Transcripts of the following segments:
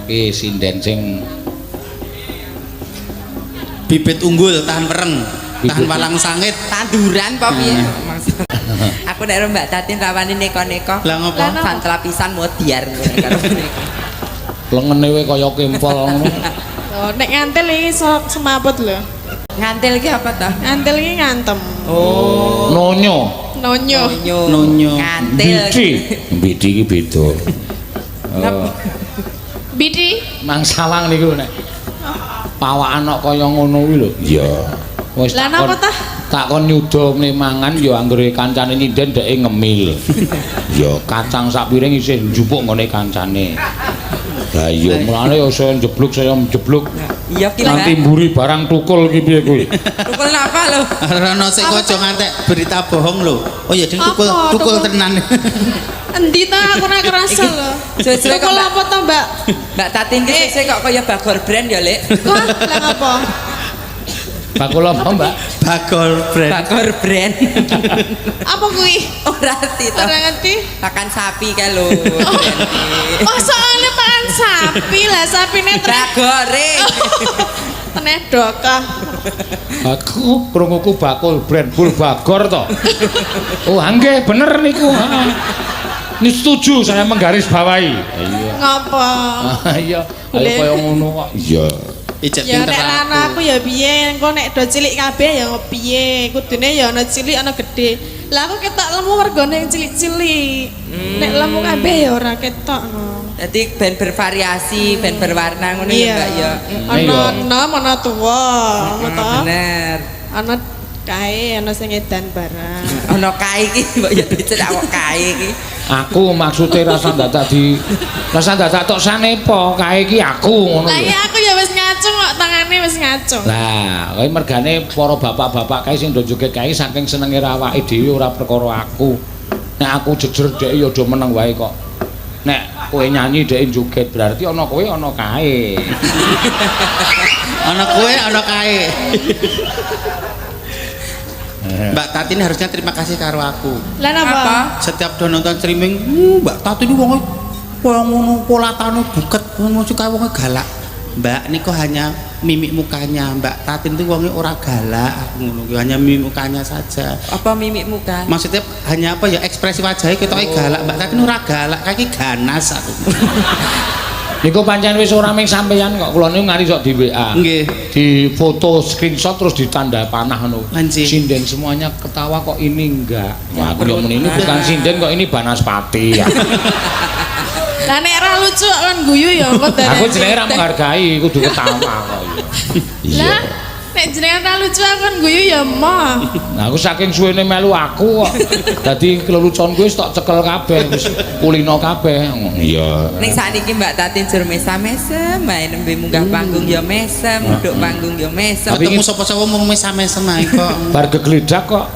iki sinden sing bibit unggul tahan pereng tahan walang sangit tanduran apa piye aku nek Mbak Tatin rawani neko-neko lah ngopo santel pisan modiar karo neko lengene we kaya kempol ngono. Loh, nek ngantil iki sok semaput lho. ngantil ki apa toh Ngantil iki ngantem. oh Nonyo. Nonyo. Nonyo. ngantil Bidi iki beda. Bidi. Mang sawang niku nek pawakan kok kaya ngono kuwi lho. Iya. Wis Lah napa tah? takon nyuda mangan ya anggere kancane nyinden dheke ngemil. Ya kacang sak piring isih njupuk ngene kancane. Lah iya mulane ya saya njebluk iya ki nanti mburi barang tukul iki piye kuwi. tukul napa lho Rono sik aja ngantek berita bohong lho. Oh ya ding tukul Apa? tukul Tukul? tenan. Endi ta aku ora kerasa lho. Suwe-suwe kok Tukul apa to, Mbak? Mbak Tatin ki sik kok kaya bagor brand ya Lek Wah, lah ngapa? Bakul apa, Mbak? Bagol brand. bagor brand Apa kuwi? ora ngerti to Ora ngerti. pakan sapi kae lho Oh, soalnya makan sapi lah, sapine bagore teneh dokah. Aku krunguku bakul brand Bul Bagor to. Oh, nggih bener niku. Heeh. Ini setuju saya menggaris bawahi. Iya. Ngapa? Iya, ayo kaya ngono kok. Iya. Ijek Ya pinter nek aku. ana aku ya piye, engko nek do cilik kabeh ya piye? Kudune ya ana cilik ana gedhe. Lah aku ketok lemu mergone yang cilik-cilik. Nek lemu kabeh ya ora ketok no. Jadi ben bervariasi, ben berwarna ngono ya Mbak ya. Ana enom, ana tuwa, ngono to. Bener. Ana kae, ana sing edan barang. Ana kae iki mbok ya dicet awak kae iki. Aku maksudnya rasa dadak tok sanepa kae iki aku ngono Lah lho. ya aku ya wis ngacung kok tangane wis ngacung. Lah, kowe mergane para bapak-bapak kae sing do joget kae saking senenge awake dhewe ora perkara aku. Nek aku jejer dhek ya do meneng wae kok. Nek kowe nyanyi dhek joget berarti ana kowe ana kae. Ana kue, ana kae. Mbak Tatin harusnya terima kasih karo aku. Lah napa? Setiap do nonton streaming, Mbak Tatin wong koyo ngono polatane buket, ngono suka wong galak. Mbak niku hanya mimik mukanya. Mbak Tatin itu wongnya ora galak, aku ngono ki hanya mimik mukanya saja. Apa mimik muka? Maksudnya hanya apa ya ekspresi wajahnya ketoke galak. Mbak Tatin ora galak, kaki ganas aku. Niku pancen wis ora ming sampeyan kok kula niku ngari sok di WA. Nggih. Di foto screenshot terus ditanda panah ngono. Anjing. Sinden semuanya ketawa kok ini enggak. Wah, aku yo muni ini bukan sinden kok ini Banaspati ya. Lah nek ora lucu kok kon guyu ya engko Aku jenenge ra menghargai kudu ketawa kok iya. Lah nek jenengan ra lucu aku kon guyu ya emoh. Nah, aku saking suwene melu aku kok. Dadi kelelucon kuwi wis tak cekel kabeh, wis kulino kabeh. Iya. Ning sakniki Mbak Tatin jur mesam-mesem, main nembe munggah panggung ya mesem, duduk panggung ya mesem. Ketemu sapa-sapa mung mesam-mesem ae kok. Bar gegledak kok.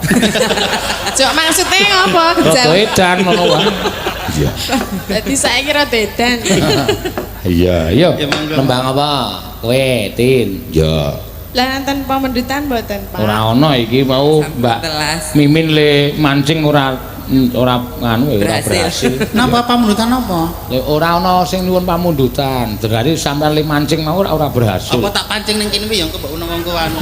Cok maksudnya ngapa? Rada edan ngono wae. Iya. Dadi saiki ra edan. Iya, iya. Ya, monggo. Nembang apa? Kowe, Tin. Ya. Lah nonton pamendutan mboten, Pak? Ora ana iki mau Mbak Telas. Mimin le mancing ora nganu ora berhasil. Napa pamundutan apa? Le ora ana sing nyuwun pamundutan. Derare sampean le mancing mau ora berhasil. Apa tak pancing ning kene ya kok ono wong anu.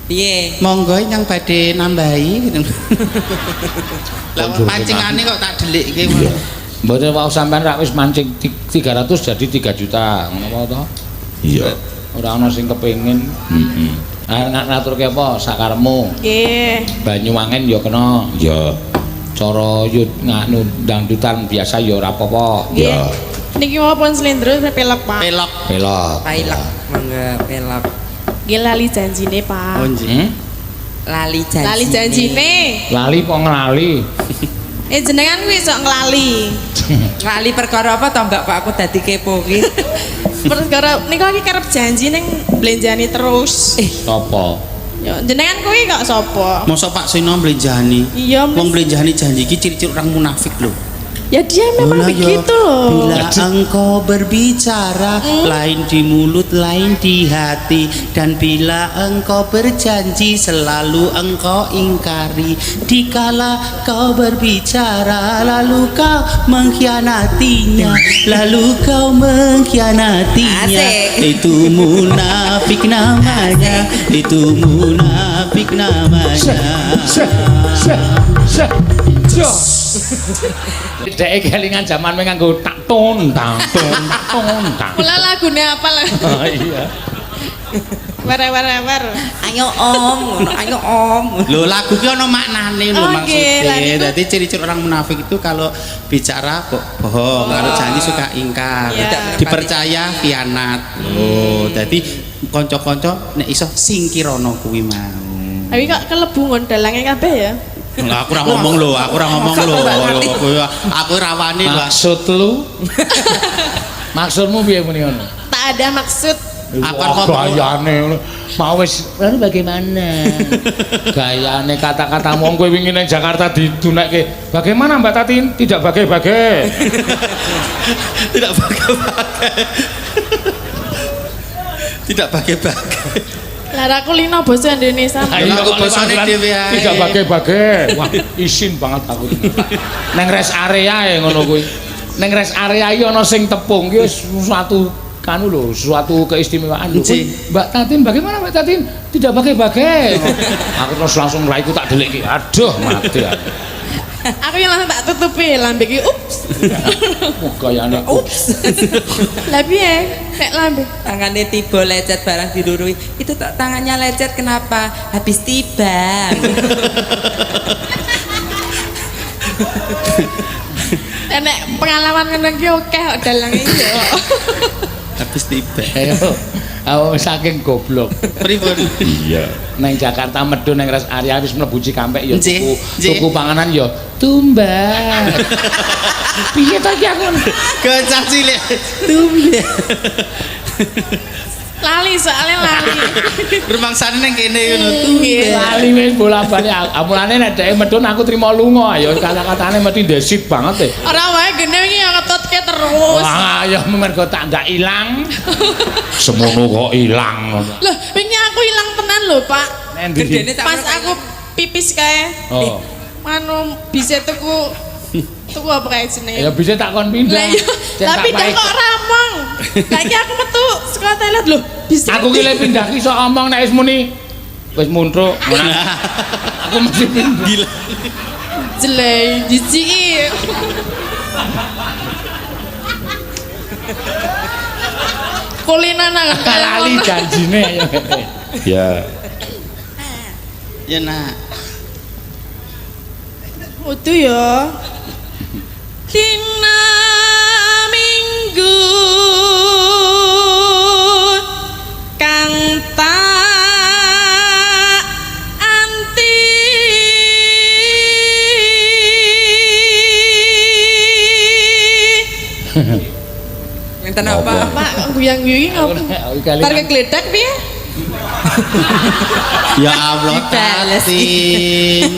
Piye? Monggo yang badhe nambahi gitu. Lah pancingane kok tak delikke. Mboten wae sampean rak wis mancing 300 jadi 3 juta. Ngono to? Iya. Ora ana sing kepengin. Heeh. Ngaturke apa sakarepmu? Nggih. Banyuwangen ya kena. Ya. Cara yo nganu dangdutan biasa ya ora apa-apa. Nggih. Niki mau pun slendro pelek, Pak. Pelok. Pelok. Pailek, mangga pelek. Nggih lali janjine, Pak. Lali janji. Lali janjine. Lali kok nglali. Jenengan kuwi sok nglali. Lali perkara apa to Mbak Pak aku dadi kepo ki. Perkara niku iki kerep janji ning blenjani terus. Sapa? Ya jenengan kuwi kok sapa? Mosok Pak Sino mlenjani. Iya, Wong Mas. mlenjani janji iki ciri-ciri orang munafik lho. Ya dia memang Lah, begitu ya, loh. bila engkau berbicara lain di mulut lain di hati, dan bila engkau berjanji selalu engkau ingkari. Dikala kau berbicara lalu kau mengkhianatinya, lalu kau mengkhianatinya. Asik. Itu munafik namanya, itu munafik namanya. Dek kelingan jaman me nganggo tak ton tang ton ton tang. Mula lagune apa lah? Oh iya. War. Ayo om, ngono, ayo om. Lho lagu ki ono maknane lho Oke, maksudnya. lagu. Dadi ciri-ciri orang munafik itu kalau bicara bohong, kalau janji suka ingkar, Iya. dipercaya khianat. Oh, dadi kanca-kanca nek iso singkirono kuwi mau. Tapi kok kelebu ngondalange kabeh ya? Lah aku ora ngomong lho, aku ora wani lho. Maksud lu? Maksudmu piye muni ngono? Tak ada maksud. Aku Wah, ngomong gayane ngono. Mau wis lalu bagaimana? Gayane kata-kata wong kowe wingi nang Jakarta didunekke. Bagaimana Mbak Tatin? Tidak bage-bage. tidak pakai. Tidak pakai-pakai. Lah aku lino basa Indonesia. Ayo aku kok bosone liwat dhewe ae. Tidak bage-bage. Wah, isin banget aku. Nang rest area ngono kuwi. Nang rest area iki ana sing tepung ki wis suatu kanu lho, suatu keistimewaan lho. Nggih. Mbak Tatin, bagaimana Mbak Tatin? Tidak bage-bage. Aku terus langsung mlaiku tak delik. Aduh, mati aku. Aku yang langsung tak tutupi lambe ki ups. Wah, gayane Ups. Lah piye? Nek lambe. Tangannya tiba lecet barang dirurui. Itu tak tangannya lecet kenapa? Habis tiba. Nek pengalaman ngono ki akeh kok dalange yo. Habis tiba. ayo. Aku saking goblok. Pripun? Iya. Nang Jakarta medun nang rest area wis mlebu Cikampek ya Nggih, tuku nggih. tuku panganan ya tumbas. Piye to iki aku? Kocak cilik. Tumbe. Lali soalnya lali. Rumangsane nang kene ngono. Nggih. Lali wis bola-bali. Mulane nek dhek medun aku trimo lunga ya kata-katane mesti ndesit banget e. Ora wae gene iki yang ngetutke terus. Wah, ya mergo tak ndak ilang. Semono kok ilang. Loh, wingi aku ilang tenan lho, Pak. Nendi? Gendene tak Pas aku pipis kae. Oh. Anu bisa tuku apa kae jenenge? Ya bisa tak kon pindah. Lah iya, tapi dah kok ramong. Lah iki aku metu saka toilet lho, bisa. Aku ki le pindah ki sok omong nek wis muni wis muntruk. Aku mesti pindah. Gila. jelek jijiki. Kulinan kan Lali janjine ya. Ya. Ya nak. Utuh ya. Dina Minggu kang tak anti Ngenten apa? Pak guyang-guyang ngopo? Bar kegledak piye? Ya Allah Tatin.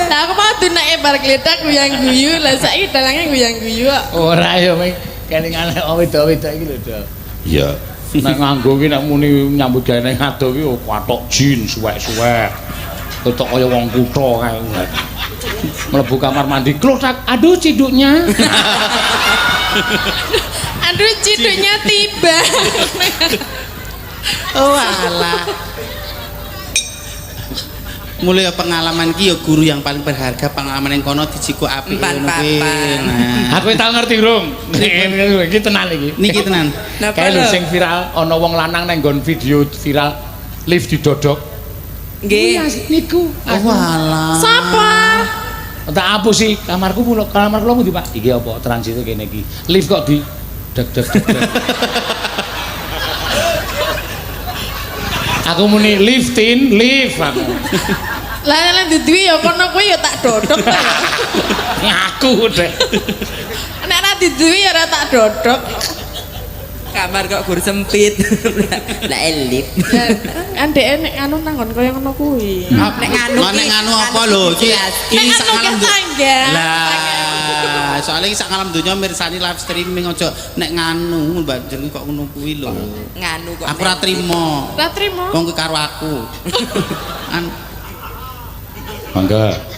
Lah aku mau dunake bar gledak guyang-guyu, lah saiki dalange guyang-guyu kok. Ora ya ming kelingan wedok-wedok iki lho, Dok. Iya. Nek nganggo ki nek muni nyambut gawe ning ado ki kathok jin suwek-suwek. Ketok kaya wong kutha kae. Mlebu kamar mandi, klotak, aduh ciduknya. Aduh ciduknya tiba. Oh alah. Mulai pengalaman ki ya guru yang paling berharga, pengalaman yang kono dijiko apik ngono kuwi. Empan-papan. Nah. Aku tau ngerti, Rung. Iki tenan iki. Niki tenan. Napa Kae lho lho? sing viral ana wong lanang nang nggon video viral lift didodok. Nggih. Niku. Oh alah. Sapa? Tak apa sih kamarku ndi Pak? Iki apa transit kene iki. Lift kok di deg deg deg. Aku muni liftin, lift aku. Lah duwe ya kono kuwi ya tak dodok. Ngaku deh. Nek ora duwe ya ora tak dodok. Kamar kok gur sempit. Lah elip. Andeke nek anu nanggon kaya ngono kuwi. Nek nganu Nek nganu apa lho? Ki Nek anu ke tangga. Lah, soalnya iki sak alam donya mirsani live streaming aja nek nganu Mbak jeneng kok ngono kuwi lho. Nganu kok. Aku ora trimo. Ora trimo. Wong kuwi karo aku. Mangga.